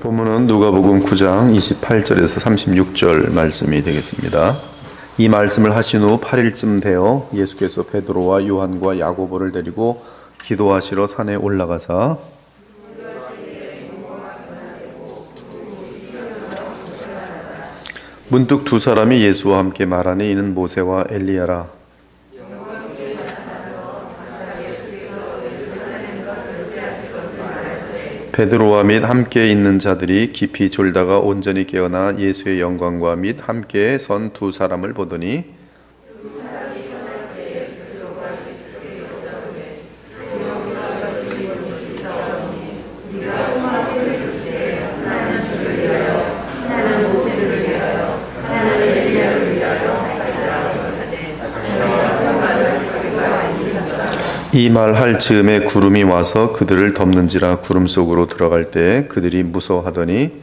본문은 누가복음 9장 28절에서 36절 말씀이 되겠습니다. 이 말씀을 하신 후 8일쯤 되어 예수께서 베드로와 요한과 야고보를 데리고 기도하시러 산에 올라가사 문득 두 사람이 예수와 함께 말하니 이는 모세와 엘리야라. 베드로와 및 함께 있는 자들이 깊이 졸다가 온전히 깨어나 예수의 영광과 및 함께 선 두 사람을 보더니 이 말 할 즈음에 구름이 와서 그들을 덮는지라. 구름 속으로 들어갈 때 그들이 무서워하더니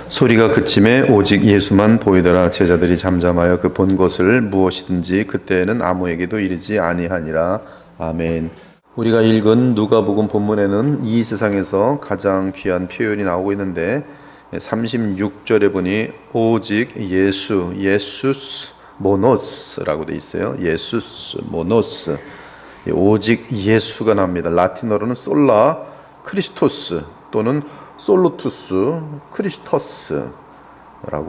소리가 그침에 오직 예수만 보이더라. 제자들이 잠잠하여 그 본 것을 무엇이든지 그때에는 아무에게도 이르지 아니하니라. 아멘. 우리가 읽은 누가복음 본문에는 이 세상에서 가장 귀한 표현이 나오고 있는데 36절에 보니 오직 예수, 예수스 모노스라고 되어 있어요. 예수스 모노스, 오직 예수가 나옵니다. 라틴어로는 솔라 크리스토스 또는 솔루투스 크리스토스라고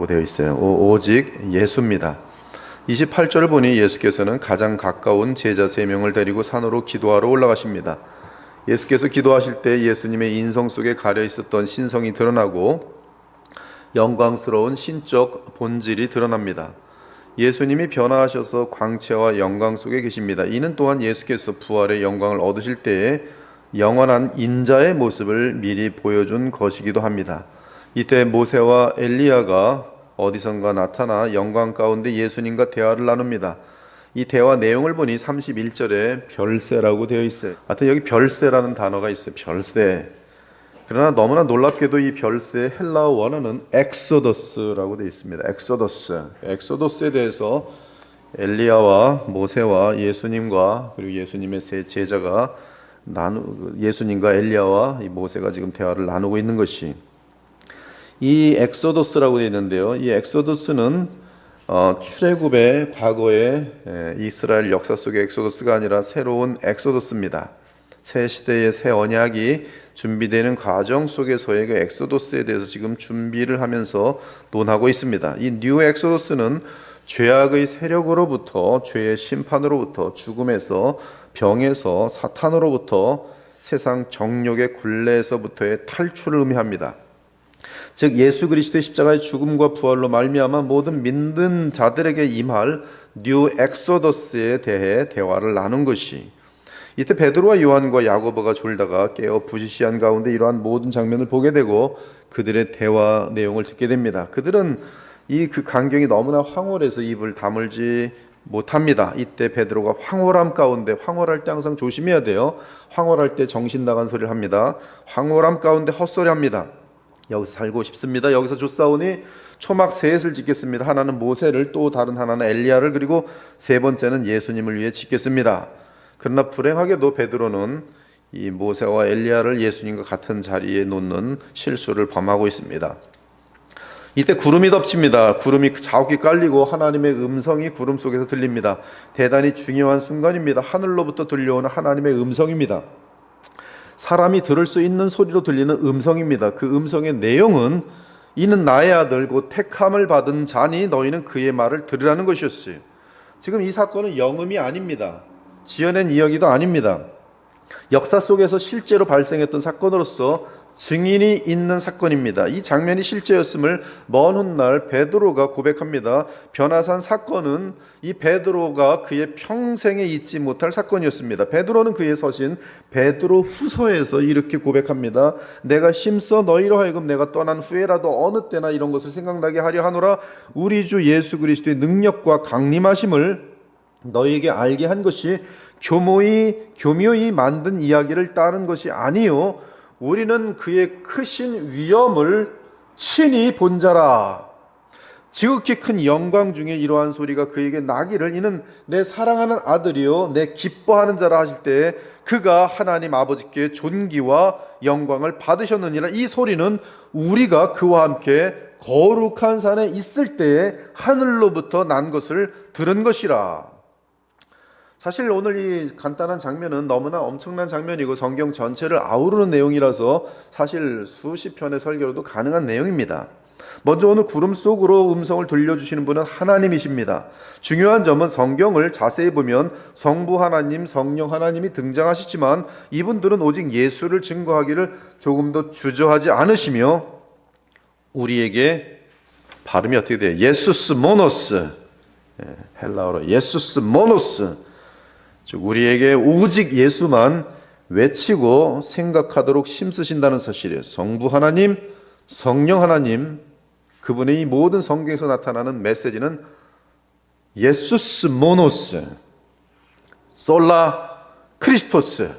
되어 있어요. 오직 예수입니다. 28절을 보니 예수께서는 가장 가까운 제자 3명을 데리고 산으로 기도하러 올라가십니다. 예수께서 기도하실 때 예수님의 인성 속에 가려 있었던 신성이 드러나고 영광스러운 신적 본질이 드러납니다. 예수님이 변화하셔서 광채와 영광 속에 계십니다. 이는 또한 예수께서 부활의 영광을 얻으실 때에 영원한 인자의 모습을 미리 보여준 것이기도 합니다. 이때 모세와 엘리야가 어디선가 나타나 영광 가운데 예수님과 대화를 나눕니다. 이 대화 내용을 보니 31절에 별세라고 되어 있어요. 하여튼 여기 별세라는 단어가 있어요. 별세. 그러나 너무나 놀랍게도 이 별세의 헬라어 원어는 엑소더스라고 되어 있습니다. 엑소더스에 대해서 엘리야와 모세와 예수님과 그리고 예수님의 세 제자가 예수님과 엘리야와 이 모세가 지금 대화를 나누고 있는 것이 이 엑소더스라고 되어 있는데요. 이 엑소더스는 출애굽의 과거의 이스라엘 역사 속의 엑소더스가 아니라 새로운 엑소더스입니다. 새 시대의 새 언약이 준비되는 과정 속에서의 그 엑소더스에 대해서 지금 준비를 하면서 논하고 있습니다. 이 뉴 엑소더스는 죄악의 세력으로부터, 죄의 심판으로부터, 죽음에서, 병에서, 사탄으로부터, 세상 정욕의 굴레에서부터의 탈출을 의미합니다. 즉 예수 그리스도의 십자가의 죽음과 부활로 말미암아 모든 믿는 자들에게 임할 뉴 엑소더스에 대해 대화를 나눈 것이, 이때 베드로와 요한과 야고보가 졸다가 깨어 부시시한 가운데 이러한 모든 장면을 보게 되고 그들의 대화 내용을 듣게 됩니다. 그들은 그 광경이 너무나 황홀해서 입을 다물지 못합니다. 이때 베드로가 황홀함 가운데, 황홀할 때 항상 조심해야 돼요. 황홀할 때 정신 나간 소리를 합니다. 황홀함 가운데 헛소리합니다. 여기서 살고 싶습니다. 여기서 좋사오니 초막 셋을 짓겠습니다. 하나는 모세를, 또 다른 하나는 엘리야를, 그리고 세 번째는 예수님을 위해 짓겠습니다. 그러나 불행하게도 베드로는 이 모세와 엘리야를 예수님과 같은 자리에 놓는 실수를 범하고 있습니다. 이때 구름이 덮칩니다. 구름이 자욱이 깔리고 하나님의 음성이 구름 속에서 들립니다. 대단히 중요한 순간입니다. 하늘로부터 들려오는 하나님의 음성입니다. 사람이 들을 수 있는 소리로 들리는 음성입니다. 그 음성의 내용은 이는 나의 아들 곧 택함을 받은 자니 너희는 그의 말을 들으라는 것이었어요. 지금 이 사건은 영음이 아닙니다. 지어낸 이야기도 아닙니다. 역사 속에서 실제로 발생했던 사건으로서 증인이 있는 사건입니다. 이 장면이 실제였음을 먼 훗날 베드로가 고백합니다. 변화산 사건은 이 베드로가 그의 평생에 잊지 못할 사건이었습니다. 베드로는 그의 서신 베드로 후서에서 이렇게 고백합니다. 내가 힘써 너희로 하여금 내가 떠난 후에라도 어느 때나 이런 것을 생각나게 하려 하노라. 우리 주 예수 그리스도의 능력과 강림하심을 너희에게 알게 한 것이 교묘히 만든 이야기를 따른 것이 아니요 우리는 그의 크신 위엄을 친히 본 자라. 지극히 큰 영광 중에 이러한 소리가 그에게 나기를 이는 내 사랑하는 아들이요 내 기뻐하는 자라 하실 때에 그가 하나님 아버지께 존귀와 영광을 받으셨느니라. 이 소리는 우리가 그와 함께 거룩한 산에 있을 때에 하늘로부터 난 것을 들은 것이라. 사실 오늘 이 간단한 장면은 너무나 엄청난 장면이고 성경 전체를 아우르는 내용이라서 사실 수십 편의 설교로도 가능한 내용입니다. 먼저 오늘 구름 속으로 음성을 들려주시는 분은 하나님이십니다. 중요한 점은 성경을 자세히 보면 성부 하나님, 성령 하나님이 등장하시지만 이분들은 오직 예수를 증거하기를 조금도 주저하지 않으시며 우리에게 발음이 어떻게 돼요? 예수스 모노스, 헬라어로 예수스 모노스, 즉 우리에게 오직 예수만 외치고 생각하도록 힘쓰신다는 사실이에요. 성부 하나님, 성령 하나님, 그분의 이 모든 성경에서 나타나는 메시지는 예수스 모노스, 솔라 크리스토스.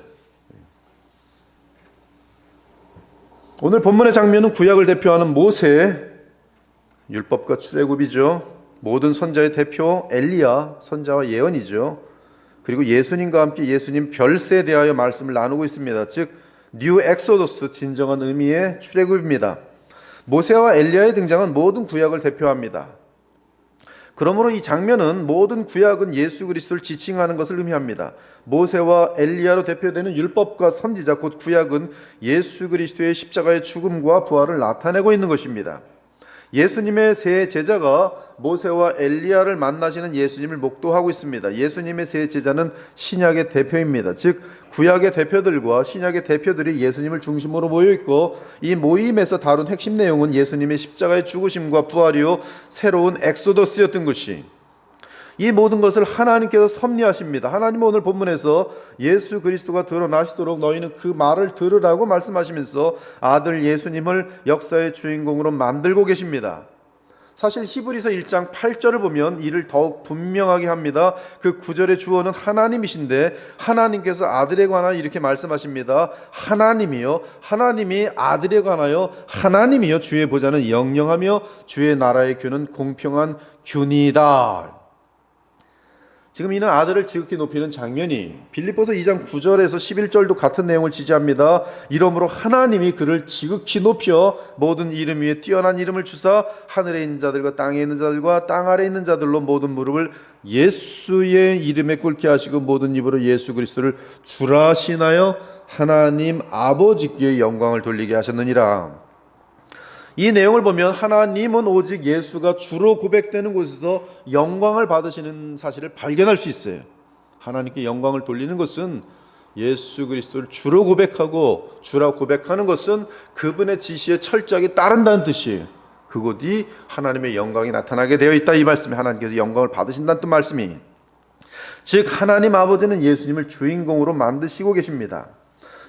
오늘 본문의 장면은 구약을 대표하는 모세, 율법과 출애굽이죠. 모든 선자의 대표 엘리야, 선자와 예언이죠. 그리고 예수님과 함께 예수님 별세에 대하여 말씀을 나누고 있습니다. 즉 뉴 엑소더스, 진정한 의미의 출애굽입니다. 모세와 엘리야의 등장은 모든 구약을 대표합니다. 그러므로 이 장면은 모든 구약은 예수 그리스도를 지칭하는 것을 의미합니다. 모세와 엘리야로 대표되는 율법과 선지자 곧 구약은 예수 그리스도의 십자가의 죽음과 부활을 나타내고 있는 것입니다. 예수님의 세 제자가 모세와 엘리야를 만나시는 예수님을 목도하고 있습니다. 예수님의 세 제자는 신약의 대표입니다. 즉 구약의 대표들과 신약의 대표들이 예수님을 중심으로 모여 있고 이 모임에서 다룬 핵심 내용은 예수님의 십자가의 죽으심과 부활이요 새로운 엑소더스였던 것이, 이 모든 것을 하나님께서 섭리하십니다. 하나님은 오늘 본문에서 예수 그리스도가 드러나시도록 너희는 그 말을 들으라고 말씀하시면서 아들 예수님을 역사의 주인공으로 만들고 계십니다. 사실 히브리서 1장 8절을 보면 이를 더욱 분명하게 합니다. 그 9절의 주어는 하나님이신데 하나님께서 아들에 관하여 이렇게 말씀하십니다. 하나님이요, 하나님이 아들에 관하여 하나님이요 주의 보좌는 영영하며 주의 나라의 균은 공평한 균이다. 지금 이는 아들을 지극히 높이는 장면이 빌립보서 2장 9절에서 11절도 같은 내용을 지지합니다. 이러므로 하나님이 그를 지극히 높여 모든 이름 위에 뛰어난 이름을 주사 하늘에 있는 자들과 땅에 있는 자들과 땅 아래에 있는 자들로 모든 무릎을 예수의 이름에 꿇게 하시고 모든 입으로 예수 그리스도를 주라 신하여 하나님 아버지께 영광을 돌리게 하셨느니라. 이 내용을 보면 하나님은 오직 예수가 주로 고백되는 곳에서 영광을 받으시는 사실을 발견할 수 있어요. 하나님께 영광을 돌리는 것은 예수 그리스도를 주로 고백하고 주라 고백하는 것은 그분의 지시에 철저하게 따른다는 뜻이에요. 그곳이 하나님의 영광이 나타나게 되어 있다, 이 말씀이 하나님께서 영광을 받으신다는 뜻 말씀이. 즉 하나님 아버지는 예수님을 주인공으로 만드시고 계십니다.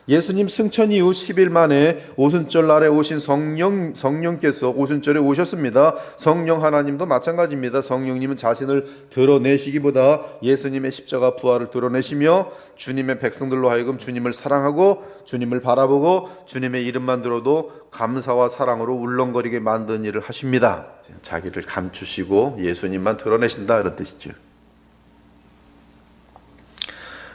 예수님 승천 이후 10일 만에 오순절 날에 오신 성령께서 오순절에 오셨습니다. 성령 하나님도 마찬가지입니다. 성령님은 자신을 드러내시기보다 예수님의 십자가 부활을 드러내시며 주님의 백성들로 하여금 주님을 사랑하고 주님을 바라보고 주님의 이름만 들어도 감사와 사랑으로 울렁거리게 만드는 일을 하십니다. 자기를 감추시고 예수님만 드러내신다, 이런 뜻이죠.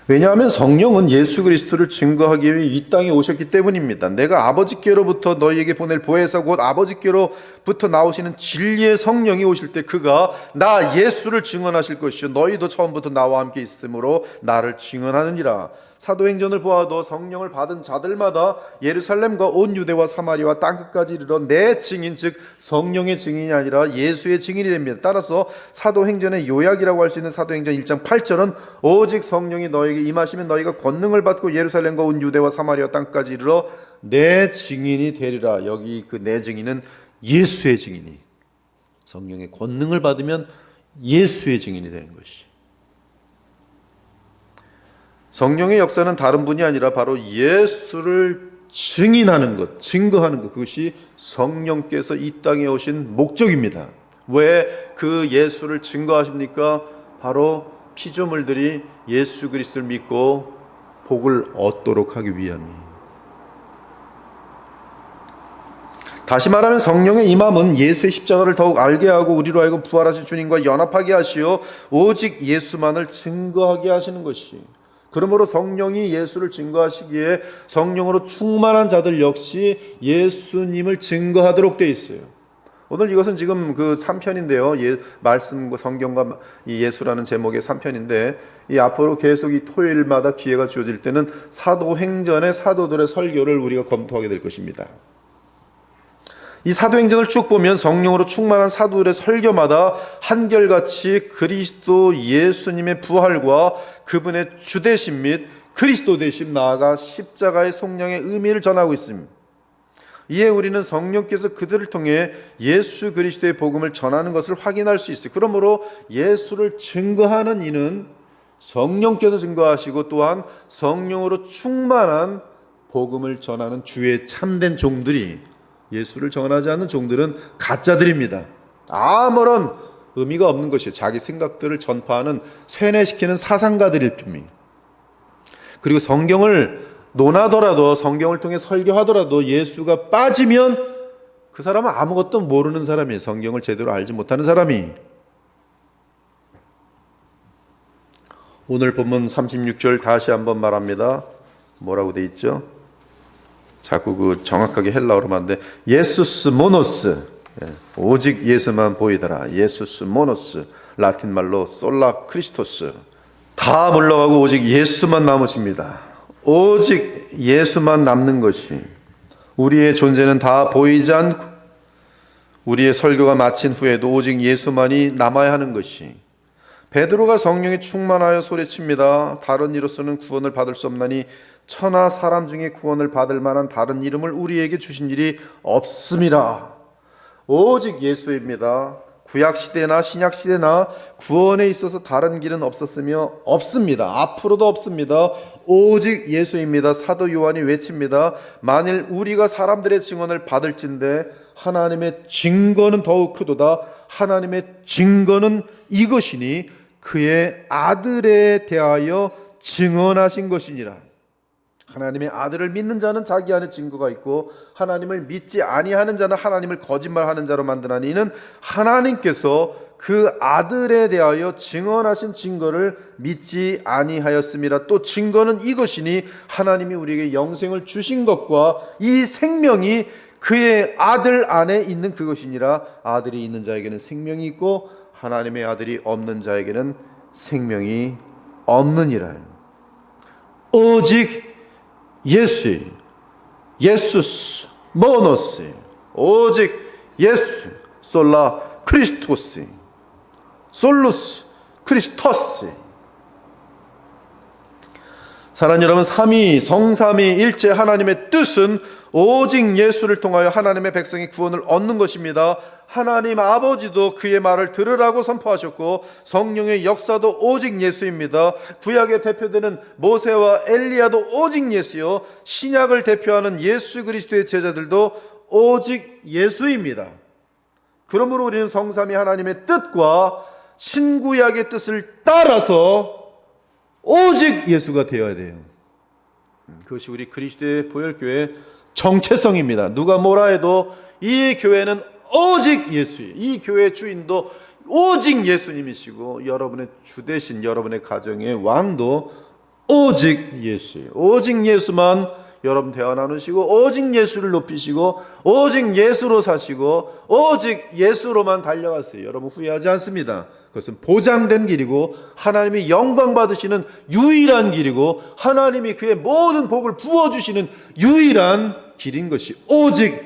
왜냐하면 성령은 예수 그리스도를 증거하기 위해 이 땅에 오셨기 때문입니다. 내가 아버지께로부터 너희에게 보낼 보혜사 곧 아버지께로부터 나오시는 진리의 성령이 오실 때 그가 나 예수를 증언하실 것이요 너희도 처음부터 나와 함께 있으므로 나를 증언하느니라. 사도행전을 보아도 성령을 받은 자들마다 예루살렘과 온 유대와 사마리아와 땅끝까지 이르러 내 증인, 즉 성령의 증인이 아니라 예수의 증인이 됩니다. 따라서 사도행전의 요약이라고 할 수 있는 사도행전 1장 8절은 오직 성령이 너에게 임하시면 너희가 권능을 받고 예루살렘과 온 유대와 사마리아 땅까지 이르러 내 증인이 되리라. 여기 그 내 증인은 예수의 증인이, 성령의 권능을 받으면 예수의 증인이 되는 것이. 성령의 역사는 다른 분이 아니라 바로 예수를 증인하는 것, 증거하는 것, 그것이 성령께서 이 땅에 오신 목적입니다. 왜 그 예수를 증거하십니까? 바로 피조물들이 예수 그리스도를 믿고 복을 얻도록 하기 위함이에요. 다시 말하면 성령의 임함은 예수의 십자가를 더욱 알게 하고 우리로 하여금 부활하신 주님과 연합하게 하시어 오직 예수만을 증거하게 하시는 것이, 그러므로 성령이 예수를 증거하시기에 성령으로 충만한 자들 역시 예수님을 증거하도록 되어 있어요. 오늘 이것은 지금 그 3편인데요. 말씀과 성경과 이 예수라는 제목의 3편인데, 이 앞으로 계속 이 토요일마다 기회가 주어질 때는 사도행전의 사도들의 설교를 우리가 검토하게 될 것입니다. 이 사도행전을 쭉 보면 성령으로 충만한 사도들의 설교마다 한결같이 그리스도 예수님의 부활과 그분의 주되심 및 그리스도 되심, 나아가 십자가의 속량의 의미를 전하고 있습니다. 이에 우리는 성령께서 그들을 통해 예수 그리스도의 복음을 전하는 것을 확인할 수 있어요. 그러므로 예수를 증거하는 이는 성령께서 증거하시고 또한 성령으로 충만한 복음을 전하는 주의 참된 종들이, 예수를 전하지 않는 종들은 가짜들입니다. 아무런 의미가 없는 것이에요. 자기 생각들을 전파하는, 세뇌시키는 사상가들일 뿐입니다. 그리고 성경을 논하더라도, 성경을 통해 설교하더라도 예수가 빠지면 그 사람은 아무것도 모르는 사람이에요. 성경을 제대로 알지 못하는 사람이. 오늘 본문 36절 다시 한번 말합니다. 뭐라고 돼 있죠? 자꾸 그 정확하게 헬라어로 말하는데, 예수스 모노스, 오직 예수만 보이더라. 예수스 모노스, 라틴 말로 솔라 크리스토스. 다 물러가고 오직 예수만 남으십니다. 오직 예수만 남는 것이, 우리의 존재는 다 보이지 않고 우리의 설교가 마친 후에도 오직 예수만이 남아야 하는 것이, 베드로가 성령에 충만하여 소리칩니다. 다른 이로서는 구원을 받을 수 없나니 천하 사람 중에 구원을 받을 만한 다른 이름을 우리에게 주신 일이 없음이라. 오직 예수입니다. 구약시대나 신약시대나 구원에 있어서 다른 길은 없었으며 없습니다. 앞으로도 없습니다. 오직 예수입니다. 사도 요한이 외칩니다. 만일 우리가 사람들의 증언을 받을진대 하나님의 증거는 더욱 크도다. 하나님의 증거는 이것이니 그의 아들에 대하여 증언하신 것이니라. 하나님의 아들을 믿는 자는 자기 안에 증거가 있고 하나님을 믿지 아니하는 자는 하나님을 거짓말하는 자로 만드나니, 이는 하나님께서 그 아들에 대하여 증언하신 증거를 믿지 아니하였음이라. 또 증거는 이것이니 하나님이 우리에게 영생을 주신 것과 이 생명이 그의 아들 안에 있는 그것이니라. 아들이 있는 자에게는 생명이 있고 하나님의 아들이 없는 자에게는 생명이 없느니라. 오직 예수, 예수스 모노스, 오직 예수, 솔라 크리스토스, 솔루스 크리스토스. 사랑하는 여러분, 삼위 성삼위 일체 하나님의 뜻은 오직 예수를 통하여 하나님의 백성이 구원을 얻는 것입니다. 하나님 아버지도 그의 말을 들으라고 선포하셨고 성령의 역사도 오직 예수입니다. 구약에 대표되는 모세와 엘리야도 오직 예수요, 신약을 대표하는 예수 그리스도의 제자들도 오직 예수입니다. 그러므로 우리는 성삼위 하나님의 뜻과 신구약의 뜻을 따라서 오직 예수가 되어야 돼요. 그것이 우리 그리스도의 보혈교회의 정체성입니다. 누가 뭐라 해도 이 교회는 오직 예수예요. 이 교회의 주인도 오직 예수님이시고 여러분의 주 되신 여러분의 가정의 왕도 오직 예수예요. 오직 예수만 여러분 대화 나누시고 오직 예수를 높이시고 오직 예수로 사시고 오직 예수로만 달려가세요. 여러분 후회하지 않습니다. 그것은 보장된 길이고 하나님이 영광 받으시는 유일한 길이고 하나님이 그의 모든 복을 부어주시는 유일한 길인 것이 오직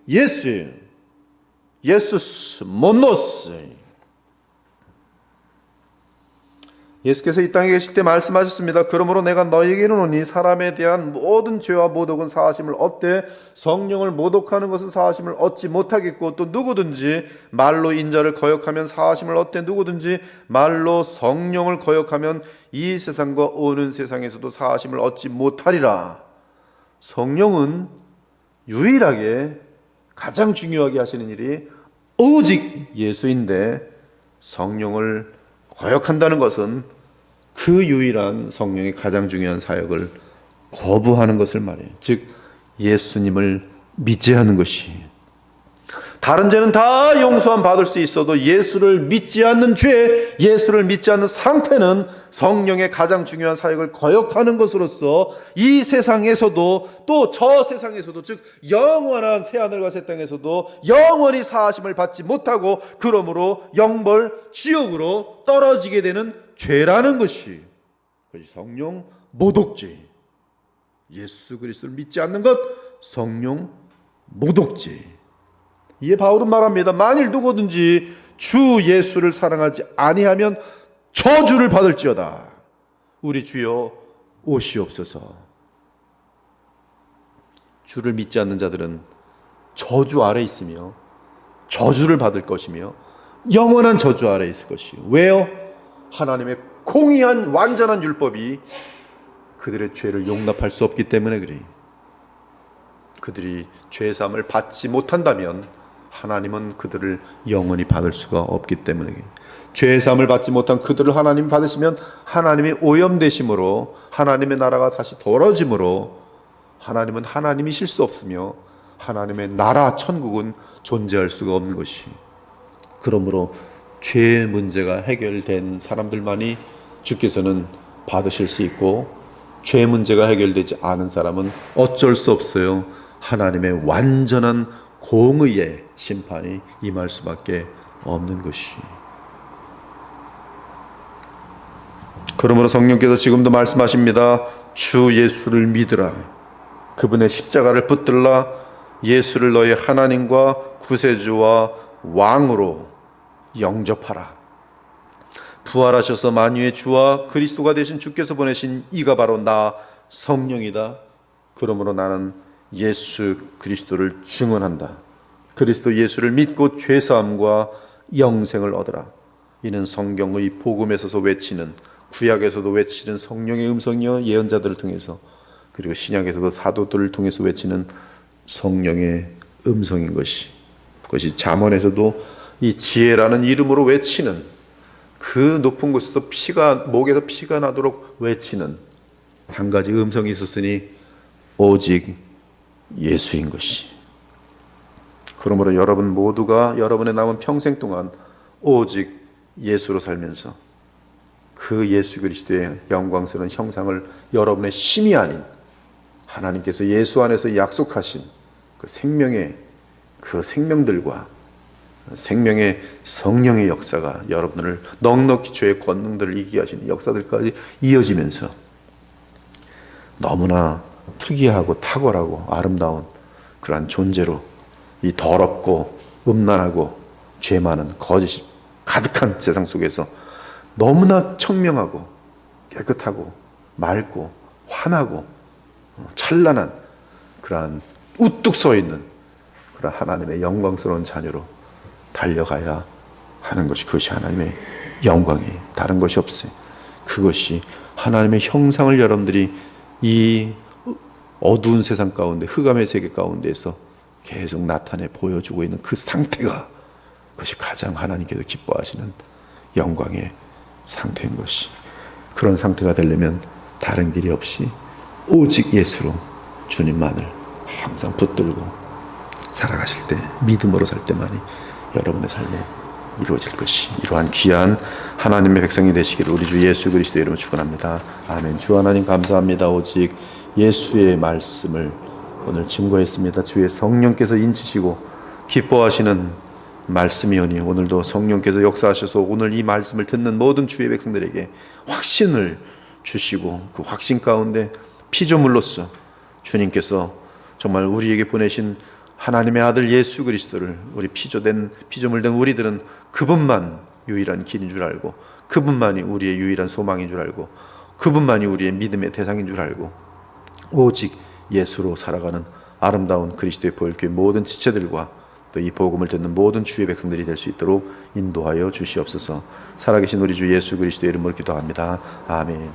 예수예요. 예수스 모노스. 예수께서 이 땅에 계실 때 말씀하셨습니다. 그러므로 내가 너희에게 이르노니 사람에 대한 모든 죄와 모독은 사하심을 얻되 성령을 모독하는 것은 사하심을 얻지 못하겠고, 또 누구든지 말로 인자를 거역하면 사하심을 얻되 누구든지 말로 성령을 거역하면 이 세상과 오는 세상에서도 사하심을 얻지 못하리라. 성령은 유일하게 가장 중요하게 하시는 일이 오직 예수인데, 성령을 거역한다는 것은 그 유일한 성령의 가장 중요한 사역을 거부하는 것을 말해요. 즉 예수님을 믿지 않는 것이 다른 죄는 다 용서함 받을 수 있어도 예수를 믿지 않는 죄, 예수를 믿지 않는 상태는 성령의 가장 중요한 사역을 거역하는 것으로서 이 세상에서도 또 저 세상에서도, 즉 영원한 새하늘과 새 땅에서도 영원히 사하심을 받지 못하고 그러므로 영벌 지옥으로 떨어지게 되는 죄라는 것이, 그것이 성령 모독죄. 예수 그리스도를 믿지 않는 것, 성령 모독죄. 이에 바울은 말합니다. 만일 누구든지 주 예수를 사랑하지 아니하면 저주를 받을지어다. 우리 주여 오시옵소서. 주를 믿지 않는 자들은 저주 아래 있으며 저주를 받을 것이며 영원한 저주 아래 있을 것이요. 왜요? 하나님의 공의한 완전한 율법이 그들의 죄를 용납할 수 없기 때문에 그래요. 그들이 죄사함을 받지 못한다면 하나님은 그들을 영원히 받을 수가 없기 때문에, 죄사함을 받지 못한 그들을 하나님 받으시면 하나님이 오염되심으로 하나님의 나라가 다시 돌아짐으로 하나님은 하나님이실 수 없으며 하나님의 나라 천국은 존재할 수가 없는 것이, 그러므로 죄의 문제가 해결된 사람들만이 주께서는 받으실 수 있고 죄 문제가 해결되지 않은 사람은 어쩔 수 없어요. 하나님의 완전한 공의의 심판이 임할 수밖에 없는 것이. 그러므로 성령께서 지금도 말씀하십니다. 주 예수를 믿으라. 그분의 십자가를 붙들라. 예수를 너의 하나님과 구세주와 왕으로 영접하라. 부활하셔서 만유의 주와 그리스도가 되신 주께서 보내신 이가 바로 나 성령이다. 그러므로 나는 예수 그리스도를 증언한다. 그리스도 예수를 믿고 죄사함과 영생을 얻으라. 이는 성경의 복음에서도 외치는, 구약에서도 외치는 성령의 음성이요 예언자들을 통해서, 그리고 신약에서도 사도들을 통해서 외치는 성령의 음성인 것이, 그것이 잠언에서도 이 지혜라는 이름으로 외치는, 그 높은 곳에서 목에서 피가 나도록 외치는 한 가지 음성이 있었으니 오직 예수인 것이. 그러므로 여러분 모두가 여러분의 남은 평생 동안 오직 예수로 살면서 그 예수 그리스도의 영광스러운 형상을 여러분의 힘이 아닌 하나님께서 예수 안에서 약속하신 그 생명들과 생명의 성령의 역사가 여러분을 넉넉히 죄의 권능들을 이기게 하시는 역사들까지 이어지면서 너무나 특이하고 탁월하고 아름다운 그러한 존재로 이 더럽고 음란하고 죄 많은 거짓이 가득한 세상 속에서 너무나 청명하고 깨끗하고 맑고 환하고 찬란한 그러한 우뚝 서 있는 그런 하나님의 영광스러운 자녀로 달려가야 하는 것이, 그것이 하나님의 영광이에요. 다른 것이 없어요. 그것이 하나님의 형상을 여러분들이 이 어두운 세상 가운데, 흑암의 세계 가운데에서 계속 나타내 보여주고 있는 그 상태가, 그것이 가장 하나님께서 기뻐하시는 영광의 상태인 것이. 그런 상태가 되려면 다른 길이 없이 오직 예수로 주님만을 항상 붙들고 살아가실 때, 믿음으로 살 때만이 여러분의 삶에 이루어질 것이, 이러한 귀한 하나님의 백성이 되시기를 우리 주 예수 그리스도의 이름으로 축원합니다. 아멘. 주 하나님 감사합니다. 오직 예수의 말씀을 오늘 증거했습니다. 주의 성령께서 인치시고 기뻐하시는 말씀이오니 오늘도 성령께서 역사하셔서 오늘 이 말씀을 듣는 모든 주의 백성들에게 확신을 주시고 그 확신 가운데 피조물로서 주님께서 정말 우리에게 보내신 하나님의 아들 예수 그리스도를, 우리 피조물된 우리들은 그분만 유일한 길인 줄 알고, 그분만이 우리의 유일한 소망인 줄 알고, 그분만이 우리의 믿음의 대상인 줄 알고 오직 예수로 살아가는 아름다운 그리스도의 보혈교회 모든 지체들과 또 이 복음을 듣는 모든 주의 백성들이 될 수 있도록 인도하여 주시옵소서. 살아계신 우리 주 예수 그리스도의 이름으로 기도합니다. 아멘.